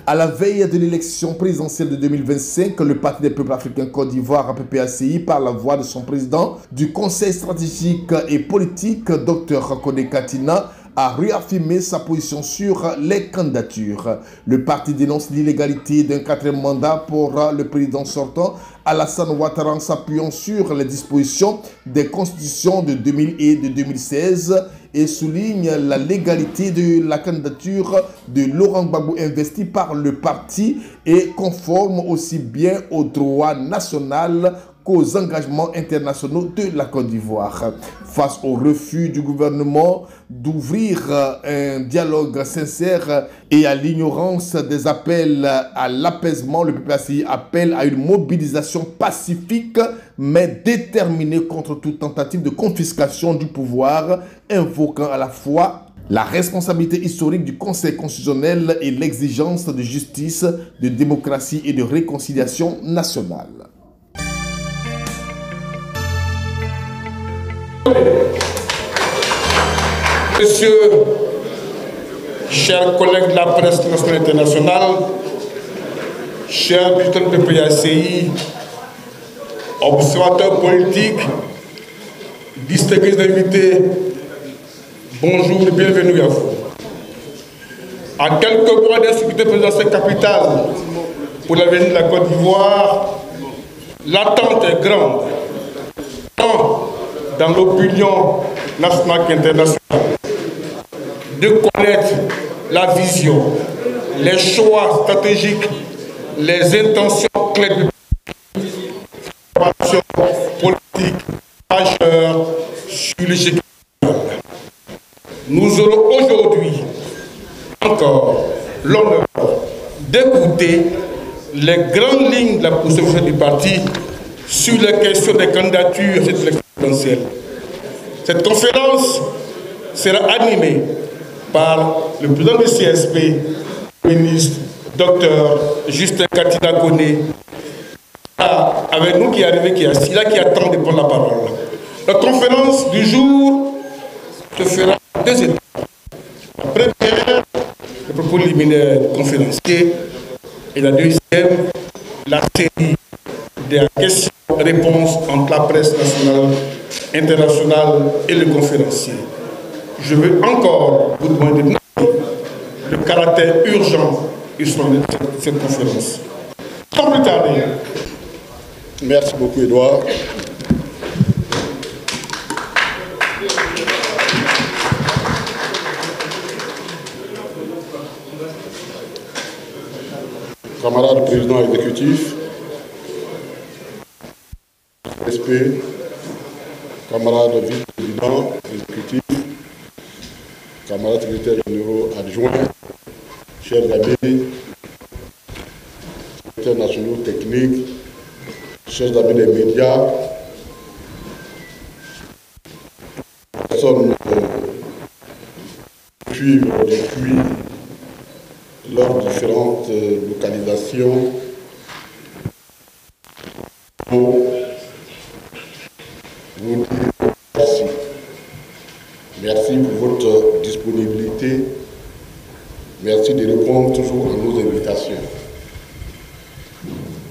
À la veille de l'élection présidentielle de 2025, le Parti des peuples africains Côte d'Ivoire, PPACI, par la voix de son président du Conseil stratégique et politique, Dr Kone Katina, a réaffirmé sa position sur les candidatures. Le parti dénonce l'illégalité d'un quatrième mandat pour le président sortant, Alassane Ouattara, en s'appuyant sur les dispositions des constitutions de 2000 et de 2016 et souligne la légalité de la candidature de Laurent Gbagbo investi par le parti et conforme aussi bien au droit national qu'aux engagements internationaux de la Côte d'Ivoire. Face au refus du gouvernement d'ouvrir un dialogue sincère et à l'ignorance des appels à l'apaisement, le PPACI appelle à une mobilisation pacifique mais déterminée contre toute tentative de confiscation du pouvoir, invoquant à la fois la responsabilité historique du Conseil constitutionnel et l'exigence de justice, de démocratie et de réconciliation nationale. Messieurs, chers collègues de la presse nationale et internationale, chers militants de PPACI, observateurs politiques, distingués invités, bonjour et bienvenue à vous. À quelques mois d'insécurité présidentielle capitale pour l'avenir de la Côte d'Ivoire, l'attente est grande, tant dans l'opinion nationale qu'internationale, de connaître la vision, les choix stratégiques, les intentions claires de formation politique majeure sur l'échiquier. Nous aurons aujourd'hui encore l'honneur d'écouter les grandes lignes de la position du parti sur les questions des candidatures et de l'élection présidentielle. Cette conférence sera animée par le président du CSP, le ministre Dr Justin Katina Kone, avec nous qui est arrivé, qui est assis là, qui attend de prendre la parole. La conférence du jour se fera en deux étapes. La première, le propos liminaire du conférencier, et la deuxième, la série des questions-réponses entre la presse nationale, internationale et le conférencier. Je veux encore vous demander de noter le caractère urgent de cette conférence. Sans plus tarder. Merci beaucoup, Edouard. Camarades président exécutif, SP, camarades vice-président exécutif, camarades secrétaires généraux adjoints, chers amis, secrétaires nationaux techniques, chers amis des médias, personnes qui suivent depuis leurs différentes localisations pour vous dire merci. Merci pour votre disponibilité. Merci de répondre toujours à nos invitations.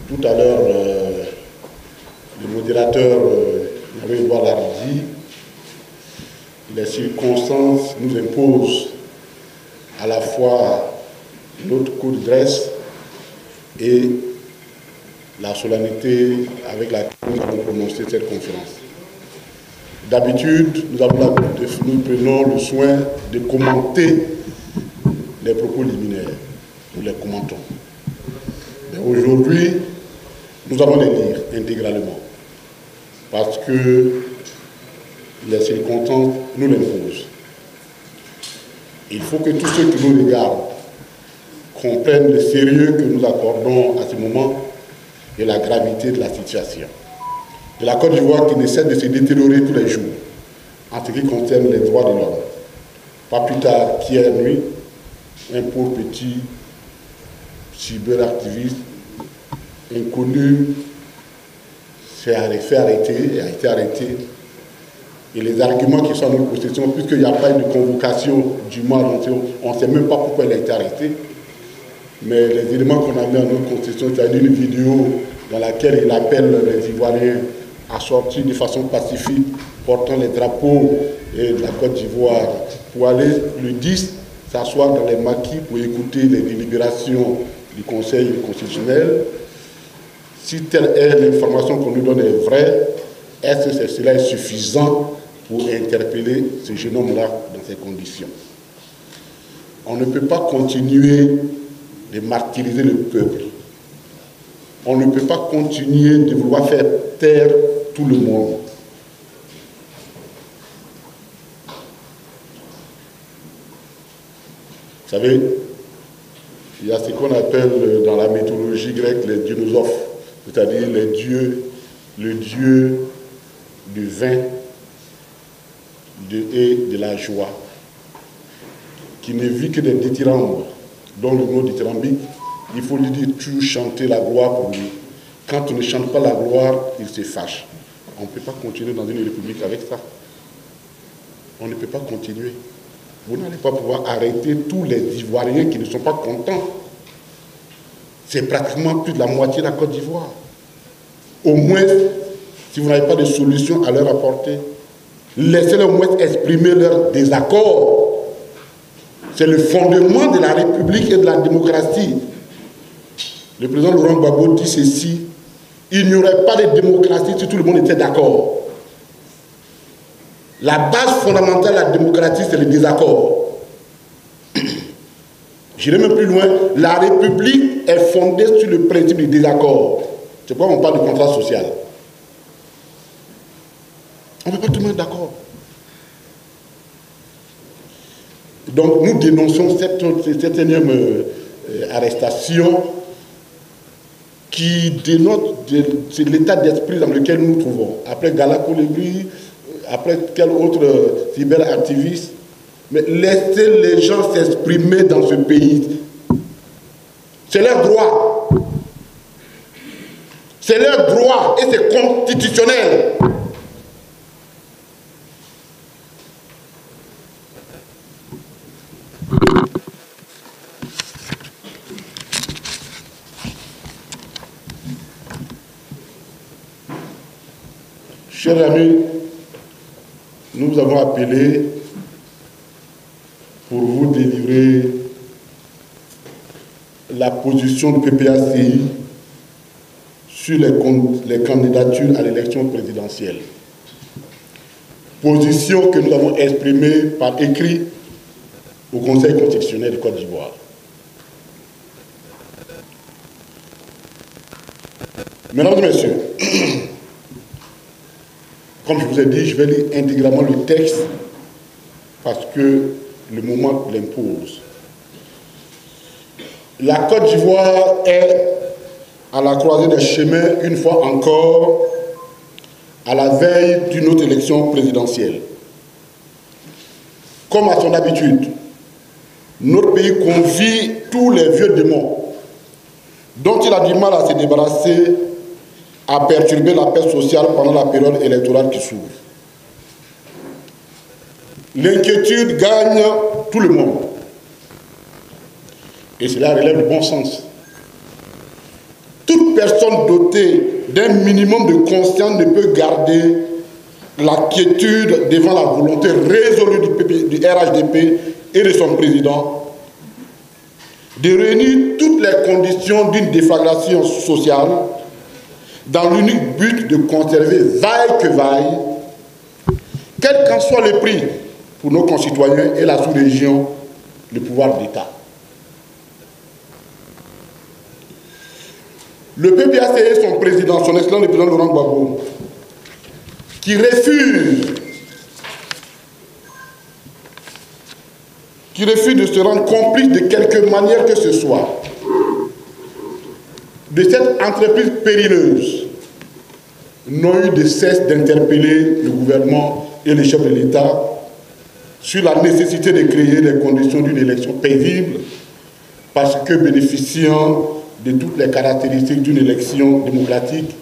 Tout à l'heure, le modérateur Edouard l'a dit, les circonstances nous imposent à la fois notre coup de grâce et la solennité avec laquelle nous avons prononcé cette conférence. D'habitude, nous prenons le soin de commenter les propos liminaires. Nous les commentons. Mais aujourd'hui, nous allons les lire intégralement parce que les circonstances nous l'imposent. Il faut que tous ceux qui nous regardent comprennent le sérieux que nous accordons à ce moment et la gravité de la situation. De la Côte d'Ivoire qui ne cesse de se détériorer tous les jours en ce qui concerne les droits de l'homme. Pas plus tard qu'hier nuit, un pauvre petit cyberactiviste inconnu s'est fait arrêter et a été arrêté. Et les arguments qui sont en notre possession, puisqu'il n'y a pas eu de convocation du mal, on ne sait même pas pourquoi il a été arrêté. mais les éléments qu'on a mis en notre constitution, c'est-à-dire une vidéo dans laquelle il appelle les Ivoiriens à sortir de façon pacifique, portant les drapeaux de la Côte d'Ivoire, pour aller le 10 s'asseoir dans les maquis pour écouter les délibérations du Conseil constitutionnel. Si telle est l'information qu'on nous donne est vraie, est-ce que cela est suffisant pour interpeller ce jeune homme-là dans ces conditions? On ne peut pas continuer de martyriser le peuple. On ne peut pas continuer de vouloir faire taire tout le monde. Vous savez, il y a ce qu'on appelle dans la mythologie grecque les dionysos, c'est-à-dire les dieux, le dieu du vin et de la joie, qui ne vit que des dithyrambes, dont le mot dithyrambique, il faut lui dire toujours chanter la gloire pour lui. Quand on ne chante pas la gloire, il se fâche. On ne peut pas continuer dans une république avec ça. On ne peut pas continuer. Vous n'allez pas pouvoir arrêter tous les Ivoiriens qui ne sont pas contents. C'est pratiquement plus de la moitié de la Côte d'Ivoire. Au moins, si vous n'avez pas de solution à leur apporter, laissez-les au moins exprimer leur désaccord. C'est le fondement de la République et de la démocratie. Le président Laurent Gbagbo dit ceci: il n'y aurait pas de démocratie si tout le monde était d'accord. La base fondamentale de la démocratie, c'est le désaccord. J'irai même plus loin, la République est fondée sur le principe du désaccord. C'est pourquoi on parle de contrat social. On ne peut pas tout le monde d'accord. Donc nous dénonçons cette énième arrestation qui dénote l'état d'esprit dans lequel nous nous trouvons. Après Gala Colibri, après quel autre cyberactiviste, mais laissez les gens s'exprimer dans ce pays. C'est leur droit. C'est leur droit et c'est constitutionnel. Chers amis, nous vous avons appelé pour vous délivrer la position du PPACI sur les candidatures à l'élection présidentielle. Position que nous avons exprimée par écrit au Conseil constitutionnel de Côte d'Ivoire. Mesdames et messieurs, comme je vous ai dit, je vais lire intégralement le texte parce que le moment l'impose. La Côte d'Ivoire est à la croisée des chemins, une fois encore, à la veille d'une autre élection présidentielle. Comme à son habitude, notre pays convie tous les vieux démons dont il a du mal à se débarrasser à perturber la paix sociale pendant la période électorale qui s'ouvre. L'inquiétude gagne tout le monde. Et cela relève du bon sens. Toute personne dotée d'un minimum de conscience ne peut garder la quiétude devant la volonté résolue du RHDP et de son président de réunir toutes les conditions d'une déflagration sociale dans l'unique but de conserver, vaille que vaille, quel qu'en soit le prix pour nos concitoyens et la sous-région, le pouvoir d'État. Le PPACI et son président, son excellent le président Laurent Gbagbo, qui refuse de se rendre complice de quelque manière que ce soit de cette entreprise périleuse, n'ont eu de cesse d'interpeller le gouvernement et les chefs de l'État sur la nécessité de créer les conditions d'une élection paisible parce que bénéficiant de toutes les caractéristiques d'une élection démocratique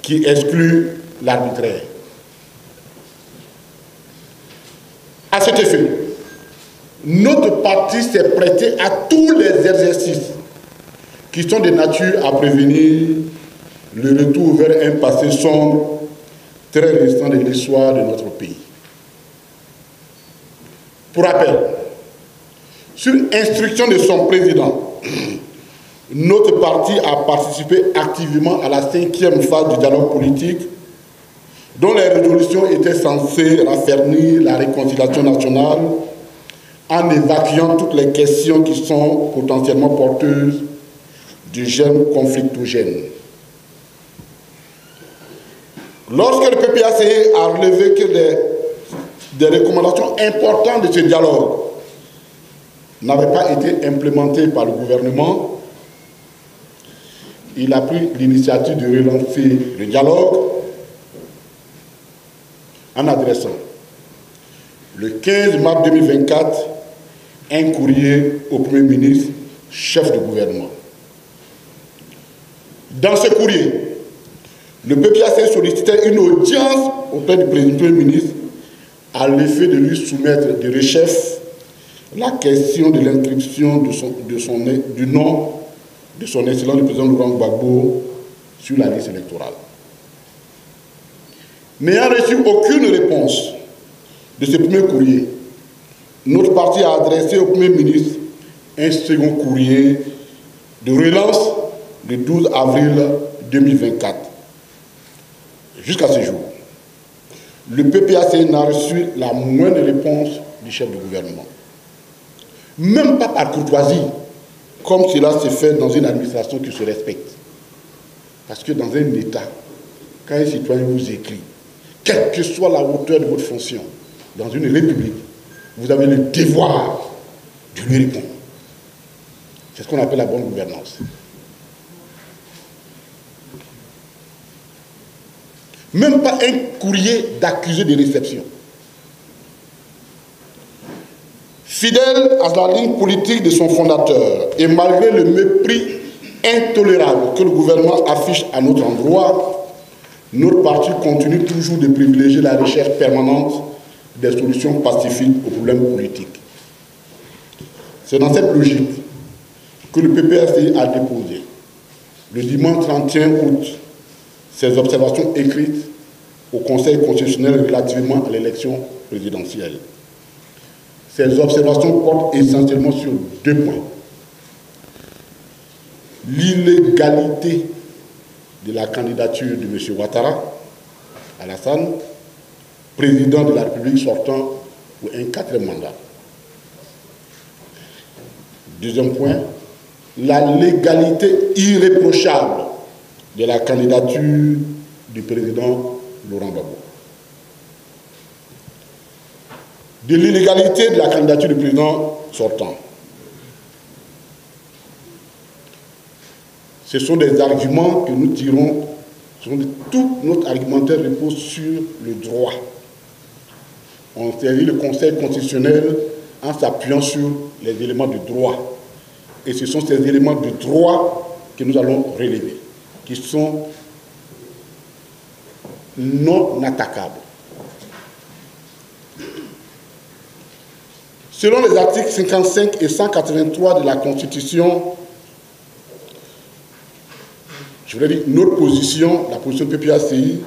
qui exclut l'arbitraire. À cet effet, notre parti s'est prêté à tous les exercices qui sont de nature à prévenir le retour vers un passé sombre très récent de l'histoire de notre pays. Pour rappel, sur instruction de son président, notre parti a participé activement à la 5e phase du dialogue politique, dont les résolutions étaient censées raffermir la réconciliation nationale en évacuant toutes les questions qui sont potentiellement porteuses du gène conflictogène. Lorsque le PPACI a relevé que des recommandations importantes de ce dialogue n'avaient pas été implémentées par le gouvernement, il a pris l'initiative de relancer le dialogue en adressant le 15 mars 2024 un courrier au Premier ministre, chef de gouvernement. Dans ce courrier, le PPACI sollicitait une audience auprès du Premier ministre à l'effet de lui soumettre de rechef la question de l'inscription du nom de son excellence le président Laurent Gbagbo sur la liste électorale. N'ayant reçu aucune réponse de ce premier courrier, notre parti a adressé au Premier ministre un second courrier de relance le 12 avril 2024. Jusqu'à ce jour, le PPACI n'a reçu la moindre réponse du chef du gouvernement. Même pas par courtoisie, comme cela se fait dans une administration qui se respecte. Parce que dans un État, quand un citoyen vous écrit, quelle que soit la hauteur de votre fonction, dans une république, vous avez le devoir de lui répondre. C'est ce qu'on appelle la bonne gouvernance. Même pas un courrier d'accusé de réception. Fidèle à la ligne politique de son fondateur et malgré le mépris intolérable que le gouvernement affiche à notre endroit, notre parti continue toujours de privilégier la recherche permanente des solutions pacifiques aux problèmes politiques. C'est dans cette logique que le PPACI a déposé, le dimanche 31 août, ses observations écrites au Conseil constitutionnel relativement à l'élection présidentielle. Ces observations portent essentiellement sur deux points. L'illégalité de la candidature de M. Ouattara Alassane, président de la République sortant pour un 4e mandat. Deuxième point, la légalité irréprochable de la candidature du président Laurent Gbagbo. De l'illégalité de la candidature du président sortant. Ce sont des arguments que nous tirons, tout notre argumentaire repose sur le droit. On saisit le Conseil constitutionnel en s'appuyant sur les éléments de droit. Et ce sont ces éléments de droit que nous allons relever, qui sont non attaquables. Selon les articles 55 et 183 de la Constitution, je voudrais dire, notre position, la position du PPACI,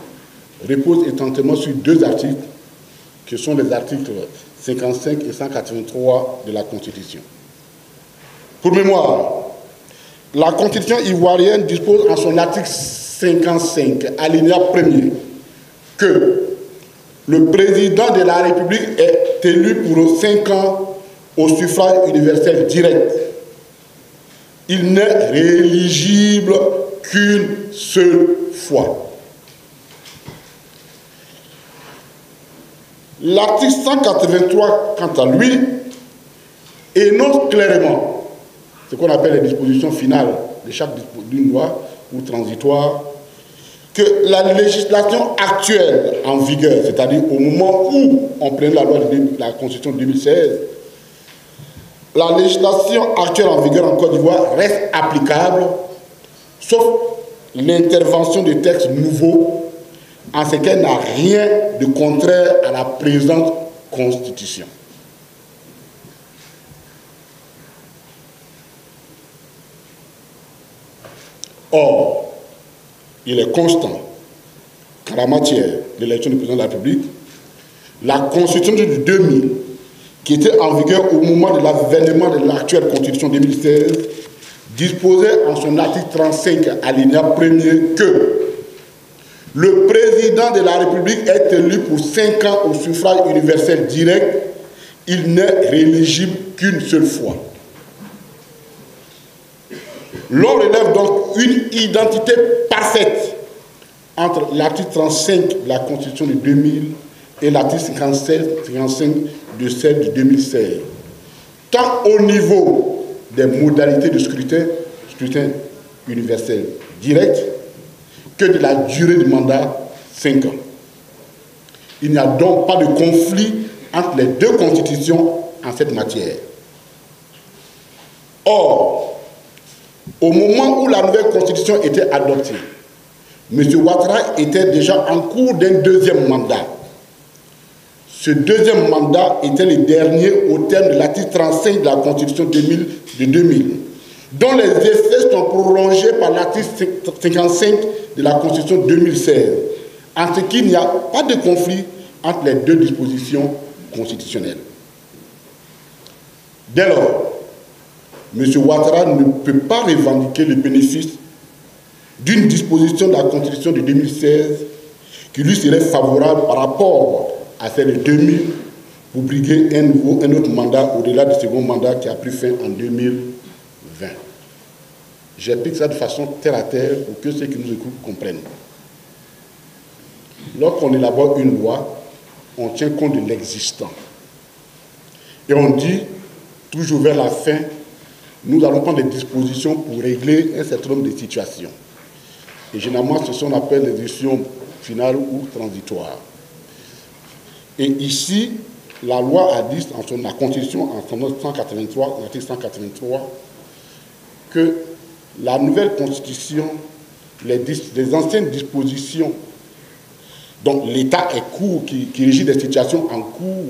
repose essentiellement sur deux articles, qui sont les articles 55 et 183 de la Constitution. Pour mémoire, la Constitution ivoirienne dispose en son article 55, alinéa 1er, que le président de la République est élu pour 5 ans au suffrage universel direct. Il n'est rééligible qu'une seule fois. L'article 183, quant à lui, énonce clairement ce qu'on appelle les dispositions finales de chaque d'une loi ou transitoire, que la législation actuelle en vigueur, c'est-à-dire au moment où on prenait la Constitution de 2016, la législation actuelle en vigueur en Côte d'Ivoire reste applicable, sauf l'intervention de textes nouveaux, en ce qu'elle n'a rien de contraire à la présente Constitution. Or, il est constant qu'en la matière de l'élection du président de la République, la Constitution de 2000, qui était en vigueur au moment de l'avènement de l'actuelle Constitution 2016, disposait en son article 35, alinéa 1er, que le président de la République est élu pour 5 ans au suffrage universel direct. Il n'est rééligible qu'une seule fois. L'on relève donc une identité parfaite entre l'article 35 de la Constitution de 2000 et l'article 55 de celle de 2016, tant au niveau des modalités de scrutin universel direct, que de la durée du mandat, 5 ans. Il n'y a donc pas de conflit entre les deux constitutions en cette matière. Or, au moment où la nouvelle constitution était adoptée, M. Ouattara était déjà en cours d'un deuxième mandat. Ce deuxième mandat était le dernier au terme de l'article 35 de la Constitution de 2000, dont les effets sont prolongés par l'article 55 de la Constitution 2016, en ce qu'il n'y a pas de conflit entre les deux dispositions constitutionnelles. Dès lors, M. Ouattara ne peut pas revendiquer le bénéfice d'une disposition de la Constitution de 2016 qui lui serait favorable par rapport à celle de 2000 pour briguer un autre mandat au-delà du second mandat qui a pris fin en 2020. J'explique ça de façon terre à terre pour que ceux qui nous écoutent comprennent. Lorsqu'on élabore une loi, on tient compte de l'existant. Et on dit, toujours vers la fin, nous allons prendre des dispositions pour régler un certain nombre de situations. Et généralement, ce sont appelle les décisions finales ou transitoires. Et ici, la loi a dit, la Constitution, en son article 183, que la nouvelle Constitution, les anciennes dispositions dont l'État est court, qui régit des situations en cours,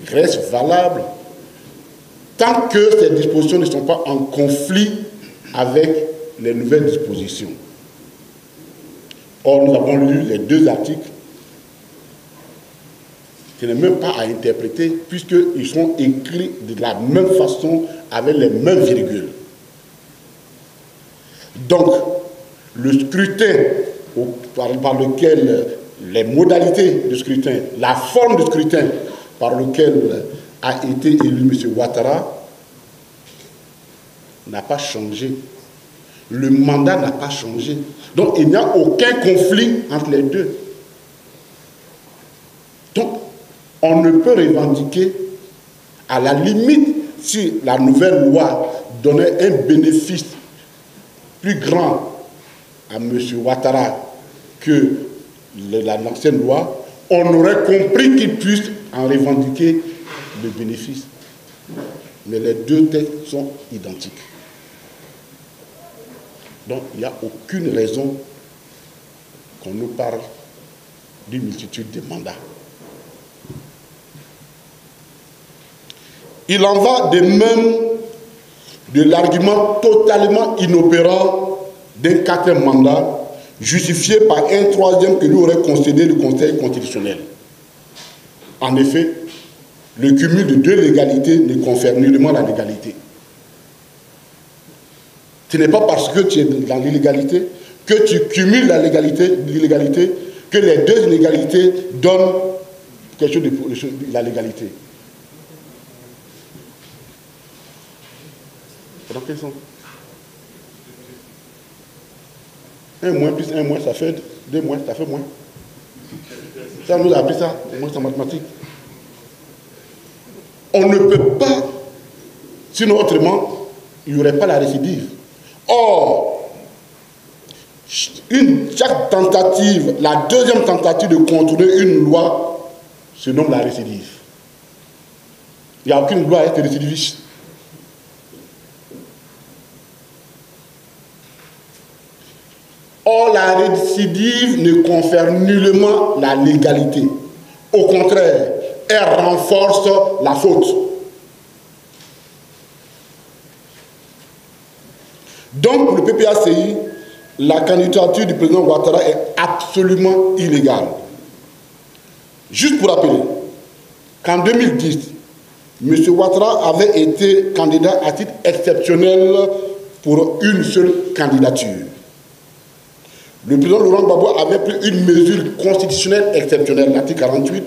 restent valables tant que ces dispositions ne sont pas en conflit avec les nouvelles dispositions. Or, nous avons lu les deux articles. Ce n'est même pas à interpréter puisqu'ils sont écrits de la même façon avec les mêmes virgules. Donc, le scrutin par lequel les modalités de scrutin, la forme de scrutin par lequel a été élu M. Ouattara n'a pas changé. Le mandat n'a pas changé. Donc, il n'y a aucun conflit entre les deux. Donc, on ne peut revendiquer, à la limite, si la nouvelle loi donnait un bénéfice plus grand à M. Ouattara que l'ancienne loi, on aurait compris qu'il puisse en revendiquer le bénéfice. Mais les deux textes sont identiques. Donc, il n'y a aucune raison qu'on nous parle d'une multitude de mandats. Il en va de même de l'argument totalement inopérant d'un 4e mandat, justifié par un 3e que lui aurait concédé le Conseil constitutionnel. En effet, le cumul de 2 légalités ne confère nullement la légalité. Ce n'est pas parce que tu es dans l'illégalité que tu cumules l'illégalité que les 2 illégalités donnent quelque chose de la légalité. Dans quel sens? 1 moins plus 1 moins, ça fait 2 moins, ça fait moins. Ça, on nous a appris ça, moins en mathématiques. On ne peut pas, sinon autrement, il n'y aurait pas la récidive. Or, chaque tentative, la 2e tentative de contourner une loi se nomme la récidive. Il n'y a aucune loi à être récidiviste. Or, la récidive ne confère nullement la légalité. Au contraire, elle renforce la faute. Donc, pour le PPACI, la candidature du président Ouattara est absolument illégale. Juste pour rappeler qu'en 2010, M. Ouattara avait été candidat à titre exceptionnel pour une seule candidature. Le président Laurent Gbagbo avait pris une mesure constitutionnelle exceptionnelle, l'article 48,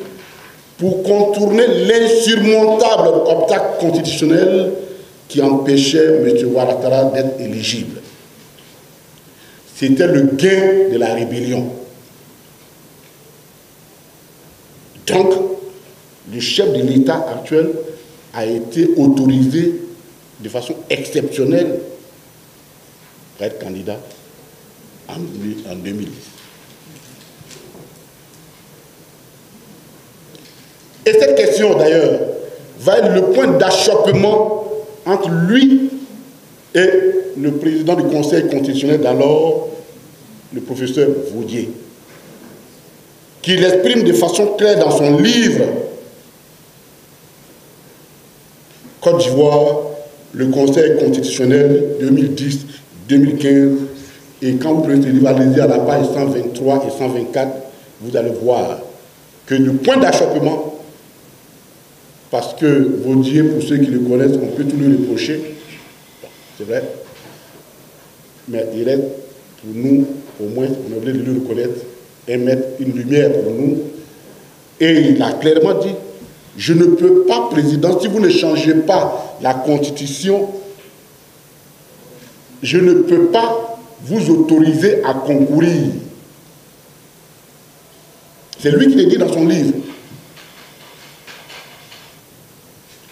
pour contourner l'insurmontable obstacle constitutionnel qui empêchait M. Ouattara d'être éligible. C'était le gain de la rébellion. Donc, le chef de l'État actuel a été autorisé de façon exceptionnelle pour être candidat en 2010. Et cette question, d'ailleurs, va être le point d'achoppement entre lui et le président du Conseil constitutionnel d'alors, le professeur Vaudier, qui l'exprime de façon claire dans son livre Côte d'Ivoire, le Conseil constitutionnel 2010-2015. Et quand vous prenez ce livre, allez-y à la page 123 et 124, vous allez voir que le point d'achoppement, parce que Vaudier, pour ceux qui le connaissent, on peut tout lui reprocher, c'est vrai, mais il est pour nous, au moins, on est obligé de le reconnaître et mettre une lumière pour nous. Et il a clairement dit, je ne peux pas, président, si vous ne changez pas la Constitution, je ne peux pas vous autoriser à concourir. C'est lui qui le dit dans son livre.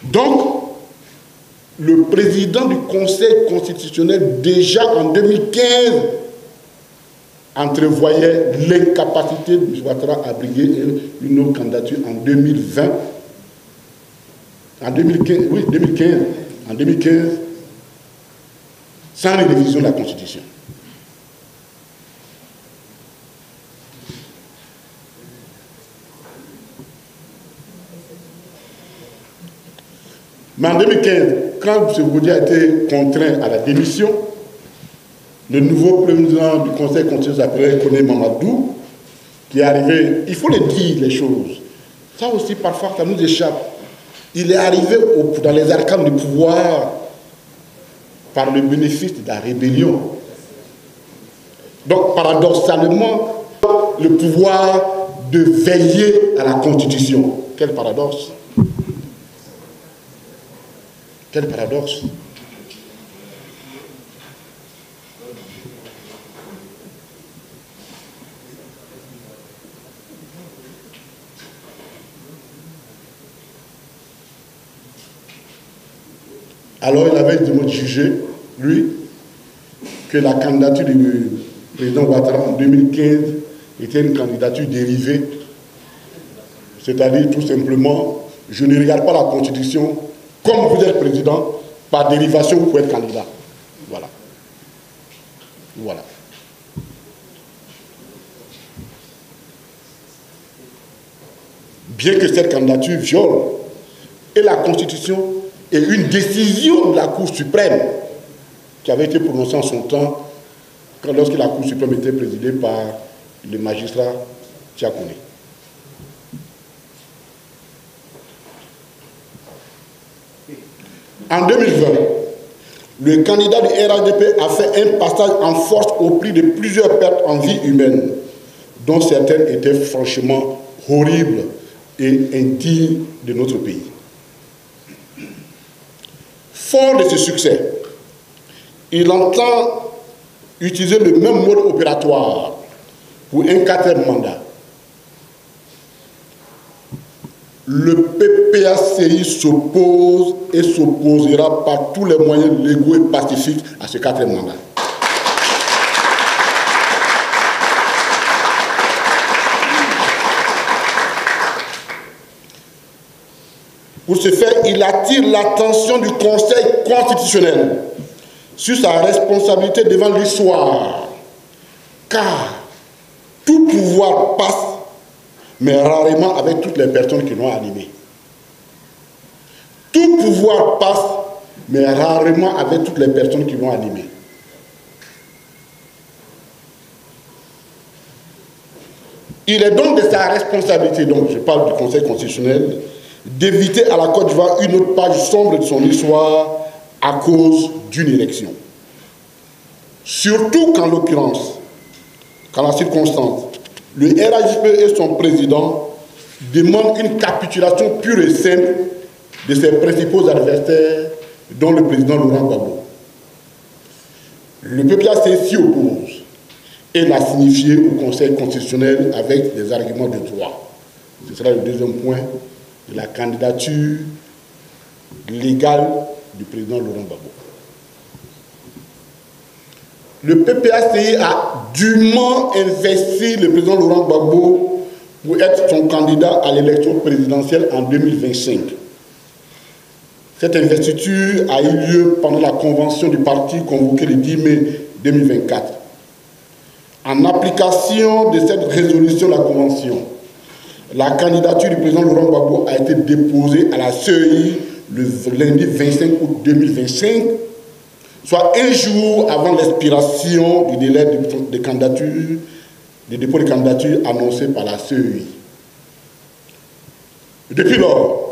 Donc, le président du Conseil constitutionnel, déjà en 2015, entrevoyait l'incapacité de M. Ouattara à briguer une autre candidature en 2020. En 2015, oui, 2015. En 2015, sans révision de la Constitution. Mais en 2015, quand M. Vaudier a été contraint à la démission, le nouveau président du Conseil constitutionnel s'appelait Koné Mamadou, qui est arrivé, il faut le dire les choses, ça aussi parfois ça nous échappe. Il est arrivé dans les arcanes du pouvoir par le bénéfice de la rébellion. Donc paradoxalement, le pouvoir de veiller à la Constitution. Quel paradoxe! Quel paradoxe! Alors il avait jugé, lui, que la candidature du président Ouattara en 2015 était une candidature dérivée. C'est-à-dire tout simplement, je ne regarde pas la Constitution, comme vous êtes président, par dérivation, vous pouvez être candidat. Voilà. Voilà. Bien que cette candidature viole et la Constitution et une décision de la Cour suprême qui avait été prononcée en son temps lorsque la Cour suprême était présidée par le magistrat Tiakouni. En 2020, le candidat du RHDP a fait un passage en force au prix de plusieurs pertes en vie humaine, dont certaines étaient franchement horribles et indignes de notre pays. Fort de ce succès, il entend utiliser le même mode opératoire pour un 4e mandat. Le PPACI s'oppose et s'opposera par tous les moyens légaux et pacifiques à ce 4e mandat. Pour ce faire, il attire l'attention du Conseil constitutionnel sur sa responsabilité devant l'histoire. Car tout pouvoir passe, mais rarement avec toutes les personnes qui l'ont animé. Tout pouvoir passe, mais rarement avec toutes les personnes qui l'ont animé. Il est donc de sa responsabilité, donc je parle du Conseil constitutionnel, d'éviter à la Côte d'Ivoire une autre page sombre de son histoire à cause d'une élection. Surtout qu'en l'occurrence, qu'en la circonstance, le RHP et son président demandent une capitulation pure et simple de ses principaux adversaires, dont le président Laurent Gbagbo. Le PPAC s'y oppose et l'a signifié au Conseil constitutionnel avec des arguments de droit. Ce sera le deuxième point de la candidature légale du président Laurent Gbagbo. Le PPACI a dûment investi le président Laurent Gbagbo pour être son candidat à l'élection présidentielle en 2025. Cette investiture a eu lieu pendant la convention du parti convoquée le 10 mai 2024. En application de cette résolution de la convention, la candidature du président Laurent Gbagbo a été déposée à la CEI le lundi 25 août 2025, soit un jour avant l'expiration du délai de candidature, de dépôt de candidature annoncé par la CEI. Depuis lors,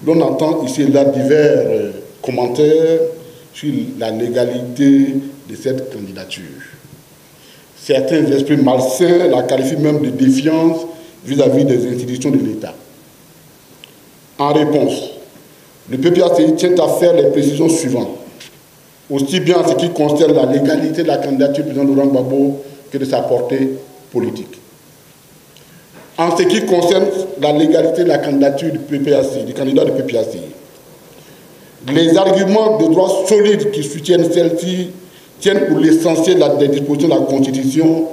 l'on entend ici et là divers commentaires sur la légalité de cette candidature. Certains esprits malsains la qualifient même de défiance vis-à-vis des institutions de l'État. En réponse, le PPACI tient à faire les précisions suivantes, aussi bien en ce qui concerne la légalité de la candidature du président Laurent Gbagbo que de sa portée politique. En ce qui concerne la légalité de la candidature du PPACI, du candidat du PPACI, les arguments de droit solides qui soutiennent celle-ci tiennent pour l'essentiel des dispositions de la Constitution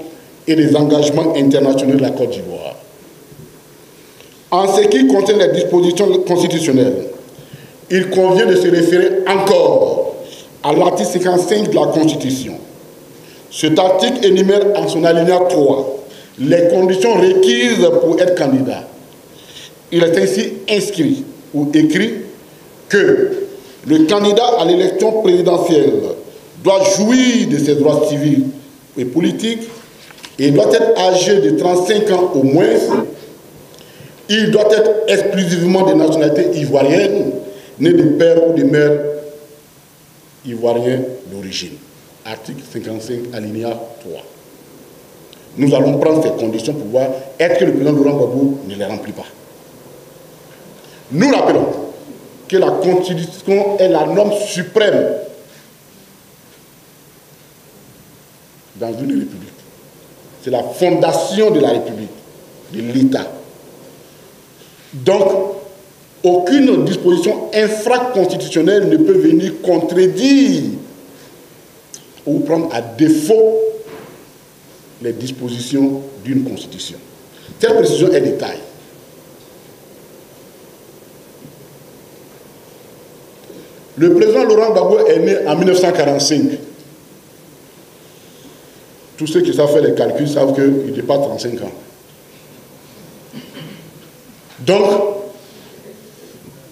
et les engagements internationaux de la Côte d'Ivoire. En ce qui concerne les dispositions constitutionnelles, il convient de se référer encore à l'article 55 de la Constitution. Cet article énumère en son alinéa 3 les conditions requises pour être candidat. Il est ainsi inscrit ou écrit que le candidat à l'élection présidentielle doit jouir de ses droits civils et politiques et doit être âgé de 35 ans au moins. Il doit être exclusivement de nationalité ivoirienne, né de père ou de mère ivoirien d'origine. Article 55, alinéa 3. Nous allons prendre ces conditions pour voir est-ce que le président Laurent Gbagbo ne les remplit pas. Nous rappelons que la Constitution est la norme suprême dans une république. C'est la fondation de la République, de l'État. Donc, aucune disposition infraconstitutionnelle ne peut venir contredire ou prendre à défaut les dispositions d'une constitution. Cette précision est détail. Le président Laurent Gbagbo est né en 1945. Tous ceux qui savent faire les calculs savent qu'il n'est pas 35 ans. Donc,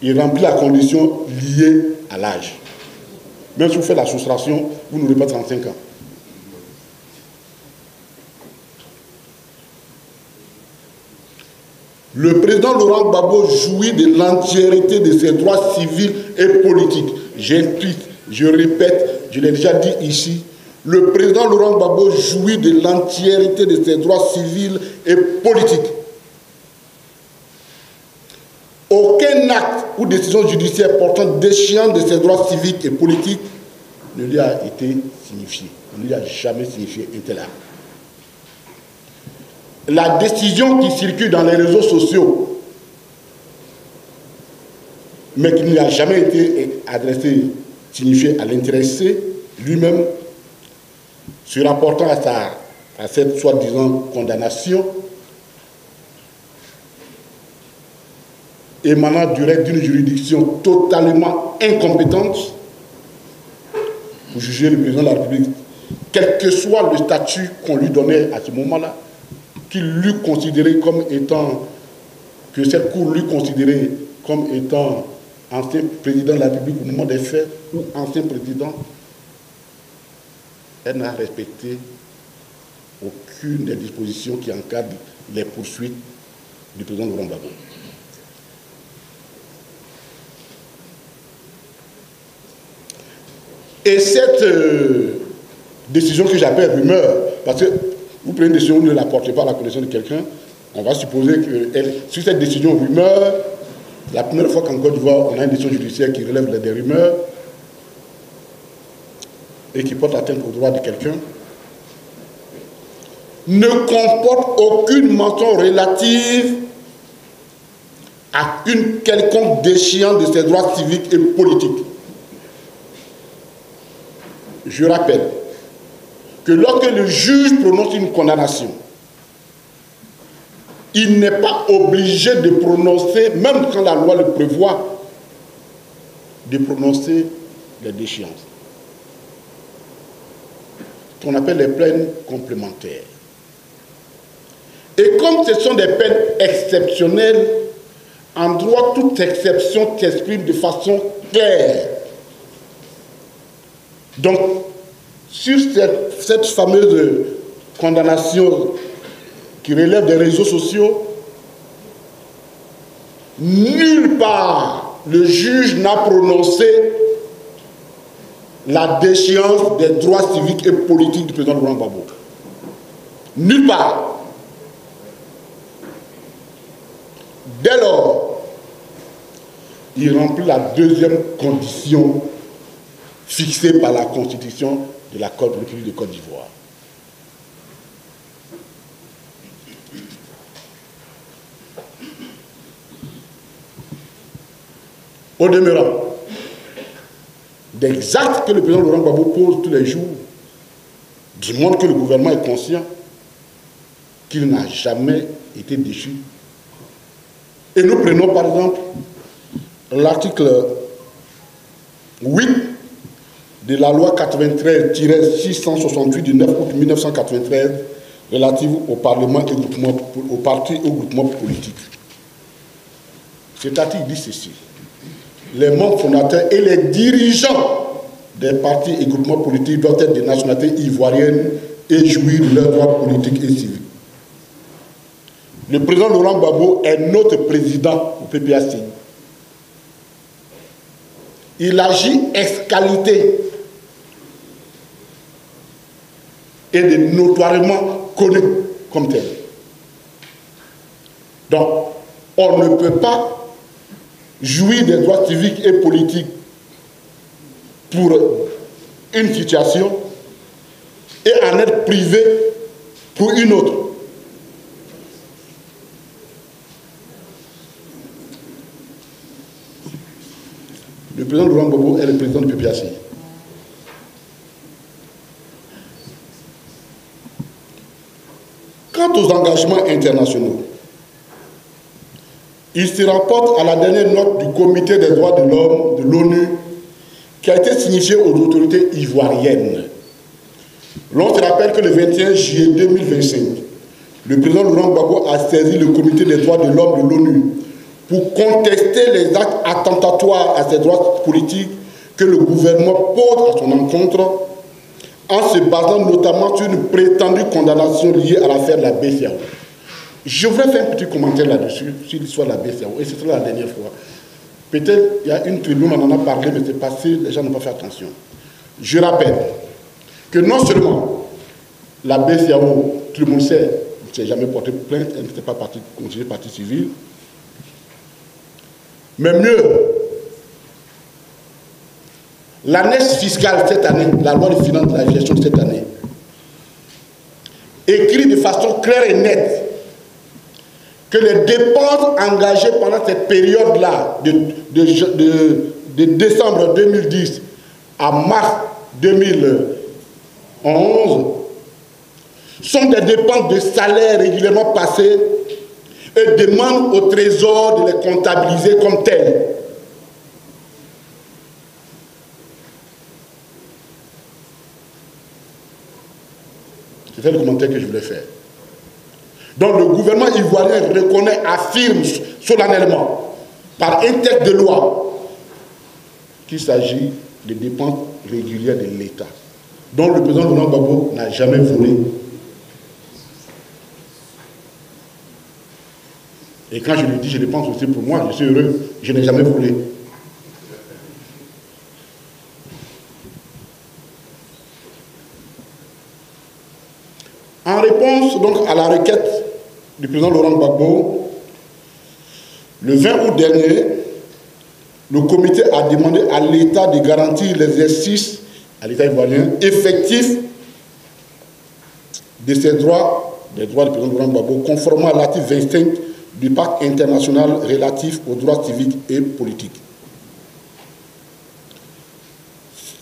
il remplit la condition liée à l'âge. Même si vous faites la soustraction, vous n'aurez pas 35 ans. Le président Laurent Gbagbo jouit de l'entièreté de ses droits civils et politiques. J'insiste, je répète, je l'ai déjà dit ici, le président Laurent Gbagbo jouit de l'entièreté de ses droits civils et politiques. Aucun acte ou décision judiciaire portant déchéance de ses droits civiques et politiques ne lui a été signifié. Ne lui a jamais signifié un tel acte. La décision qui circule dans les réseaux sociaux, mais qui ne lui a jamais été adressée, signifiée à l'intéressé lui-même, se rapportant à cette soi-disant condamnation, émanant d'une juridiction totalement incompétente pour juger le président de la République, quel que soit le statut qu'on lui donnait à ce moment-là, qu'il l'eût considéré comme étant, que cette cour l'eût considéré comme étant ancien président de la République au moment des faits ou ancien président, elle n'a respecté aucune des dispositions qui encadrent les poursuites du président Laurent Gbagbo. Et cette décision que j'appelle rumeur, parce que vous prenez une décision, vous ne la portez pas à la connaissance de quelqu'un, on va supposer que sur cette décision rumeur, la première fois qu'en Côte d'Ivoire, on a une décision judiciaire qui relève des rumeurs et qui porte atteinte aux droits de quelqu'un, ne comporte aucune mention relative à une quelconque déchéance de ses droits civiques et politiques. Je rappelle que lorsque le juge prononce une condamnation, il n'est pas obligé de prononcer, même quand la loi le prévoit, de prononcer les déchéances. Qu'on appelle les peines complémentaires. Et comme ce sont des peines exceptionnelles, en droit, toute exception s'exprime de façon claire. Donc, sur cette fameuse condamnation qui relève des réseaux sociaux, nulle part le juge n'a prononcé la déchéance des droits civiques et politiques du président Laurent Gbagbo. Nulle part. Dès lors, il remplit la deuxième condition fixée par la Constitution de la République de Côte d'Ivoire. Au demeurant, des actes que le président Laurent Gbagbo pose tous les jours démontrent que le gouvernement est conscient qu'il n'a jamais été déchu. Et nous prenons par exemple l'article 8 de la loi 93-668 du 9 août 1993 relative au Parlement et aux partis et aux groupements politiques. Cet article dit ceci: les membres fondateurs et les dirigeants des partis et groupements politiques doivent être de nationalité ivoirienne et jouir de leurs droits politiques et civiques. Le président Laurent Gbagbo est notre président au PPACI. Il agit ex qualité et est notoirement connu comme tel. Donc, on ne peut pas jouir des droits civiques et politiques pour une situation et en être privé pour une autre. Le président Laurent Gbagbo est le président du PPACI. Quant aux engagements internationaux, il se rapporte à la dernière note du Comité des droits de l'homme de l'ONU qui a été signifiée aux autorités ivoiriennes. L'on se rappelle que le 21 juillet 2025, le président Laurent Gbagbo a saisi le Comité des droits de l'homme de l'ONU pour contester les actes attentatoires à ses droits politiques que le gouvernement pose à son encontre, en se basant notamment sur une prétendue condamnation liée à l'affaire de la BCAO. Je voudrais faire un petit commentaire là-dessus, sur l'histoire de la BCAO, et ce sera la dernière fois. Peut-être il y a une tribune, on en a parlé, mais c'est passé, les gens n'ont pas fait attention. Je rappelle que non seulement la BCAO, tout le monde sait, ne s'est jamais porté plainte, elle n'était pas considérée partie civile, mais mieux, l'année fiscale cette année, la loi de finances de la gestion de cette année, écrit de façon claire et nette que les dépenses engagées pendant cette période-là, de décembre 2010 à mars 2011, sont des dépenses de salaire régulièrement passées et demandent au Trésor de les comptabiliser comme telles. C'est le commentaire que je voulais faire. Donc le gouvernement ivoirien reconnaît, affirme solennellement, par un texte de loi, qu'il s'agit de dépenses régulières de l'État, dont le président Laurent Gbagbo n'a jamais volé. Et quand je le dis, je le pense aussi pour moi, je suis heureux, je n'ai jamais volé. En réponse donc à la requête du président Laurent Gbagbo, le 20 août dernier, le comité a demandé à l'État de garantir l'exercice, à l'État ivoirien, effectif de ses droits, des droits du président Laurent Gbagbo, conformément à l'article 25 du pacte international relatif aux droits civiques et politiques.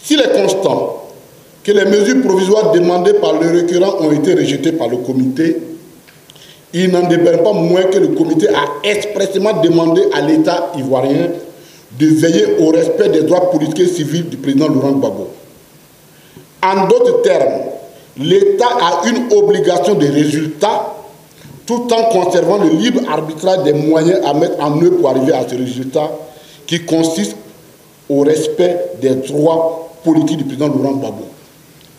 S'il est constant que les mesures provisoires demandées par le requérant ont été rejetées par le comité, il n'en demeure pas moins que le comité a expressément demandé à l'État ivoirien de veiller au respect des droits politiques et civils du président Laurent Gbagbo. En d'autres termes, l'État a une obligation de résultat tout en conservant le libre arbitrage des moyens à mettre en œuvre pour arriver à ce résultat qui consiste au respect des droits politiques du président Laurent Gbagbo.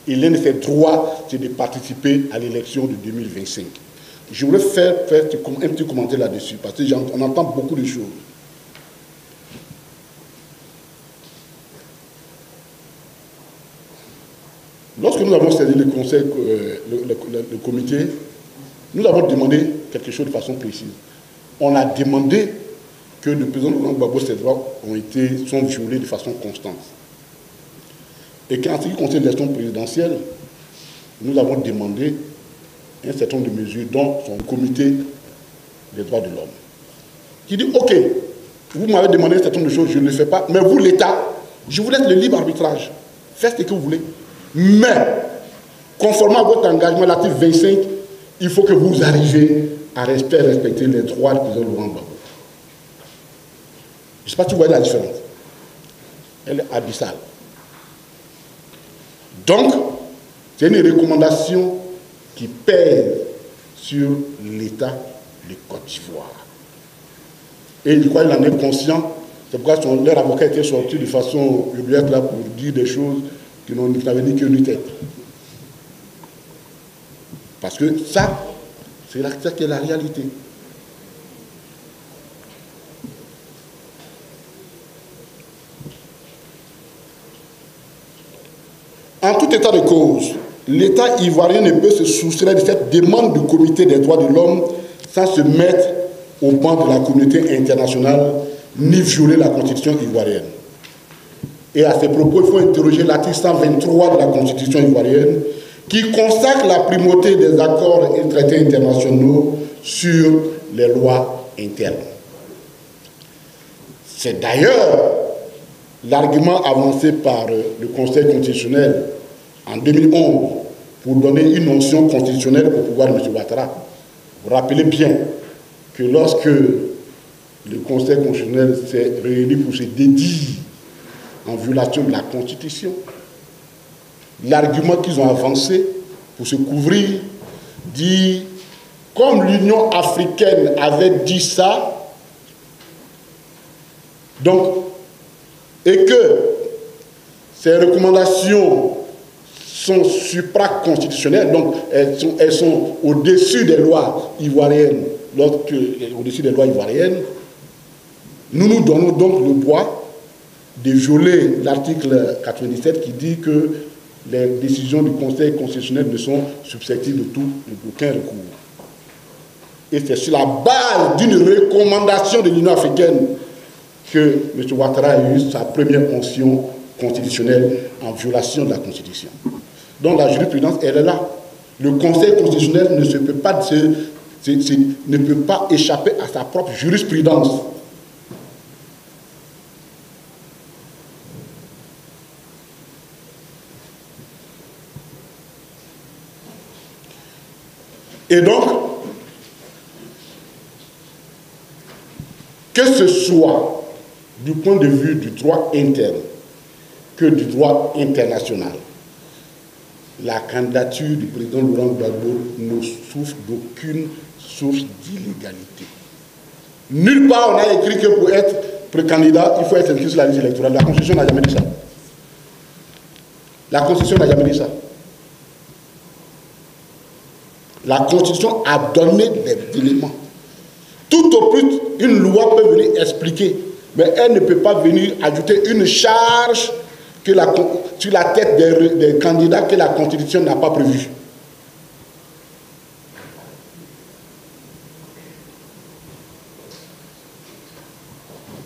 Et l'un de ses droits, c'est de participer à l'élection de 2025. Je voulais faire un petit commentaire là-dessus, parce qu'on entend beaucoup de choses. Lorsque nous avons saisi le conseil, le comité, nous avons demandé quelque chose de façon précise. On a demandé que le président Laurent Gbagbo, ses droits sont violés de façon constante. Et qu'en ce qui concerne l'élection présidentielle, nous avons demandé un certain nombre de mesures, dont son comité des droits de l'homme, qui dit, ok, vous m'avez demandé un certain nombre de choses, je ne le fais pas, mais vous, l'État, je vous laisse le libre arbitrage. Faites ce que vous voulez. Mais, conformément à votre engagement, l'article 25, il faut que vous arriviez à respecter les droits du président Laurent Gbagbo. Je ne sais pas si vous voyez la différence. Elle est abyssale. Donc, c'est une recommandation qui pèse sur l'État de Côte d'Ivoire. Et je crois qu'il en est conscient. C'est pourquoi leur avocat était sorti de façon obligatoire là pour dire des choses qui n'avaient ni queue ni tête. Parce que ça, c'est ça qui est la réalité. En tout état de cause, l'État ivoirien ne peut se soustraire de cette demande du Comité des droits de l'homme sans se mettre au banc de la communauté internationale ni violer la Constitution ivoirienne. Et à ces propos, il faut interroger l'article 123 de la Constitution ivoirienne qui consacre la primauté des accords et traités internationaux sur les lois internes. C'est d'ailleurs l'argument avancé par le Conseil constitutionnel en 2011 pour donner une notion constitutionnelle au pouvoir de M. Ouattara. Vous rappelez bien que lorsque le Conseil constitutionnel s'est réuni pour se dédire en violation de la Constitution, l'argument qu'ils ont avancé pour se couvrir dit, comme l'Union africaine avait dit ça, donc, et que ces recommandations sont supraconstitutionnelles, donc elles sont au-dessus des lois ivoiriennes, au-dessus des lois ivoiriennes, nous nous donnons donc le droit de violer l'article 97 qui dit que les décisions du Conseil constitutionnel ne sont susceptibles d'aucun recours. Et c'est sur la base d'une recommandation de l'Union africaine que M. Ouattara a eu sa première onction constitutionnelle en violation de la Constitution. Donc la jurisprudence, elle est là. Le Conseil constitutionnel ne peut pas échapper à sa propre jurisprudence. Et donc, que ce soit du point de vue du droit interne que du droit international, la candidature du président Laurent Gbagbo ne souffre d'aucune source d'illégalité. Nulle part on a écrit que pour être précandidat, il faut être inscrit sur la liste électorale. La Constitution n'a jamais dit ça. La Constitution n'a jamais dit ça. La Constitution a donné des éléments. Tout Tout au plus, une loi peut venir expliquer, mais elle ne peut pas venir ajouter une charge sur la tête des candidats que la Constitution n'a pas prévue.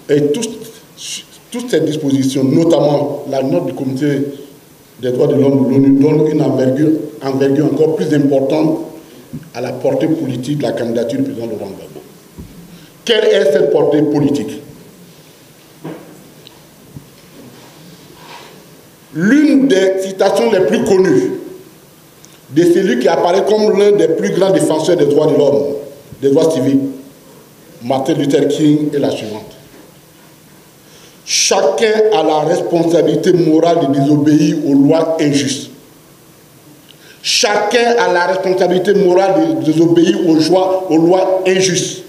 Et toutes ces dispositions, notamment la note du Comité des droits de l'homme de l'ONU, donnent une envergure encore plus importante à la portée politique de la candidature du président Laurent Gbagbo. Quelle est cette portée politique? L'une des citations les plus connues de celui qui apparaît comme l'un des plus grands défenseurs des droits de l'homme, des droits civiques, Martin Luther King, est la suivante. Chacun a la responsabilité morale de désobéir aux lois injustes. Chacun a la responsabilité morale de désobéir aux lois injustes.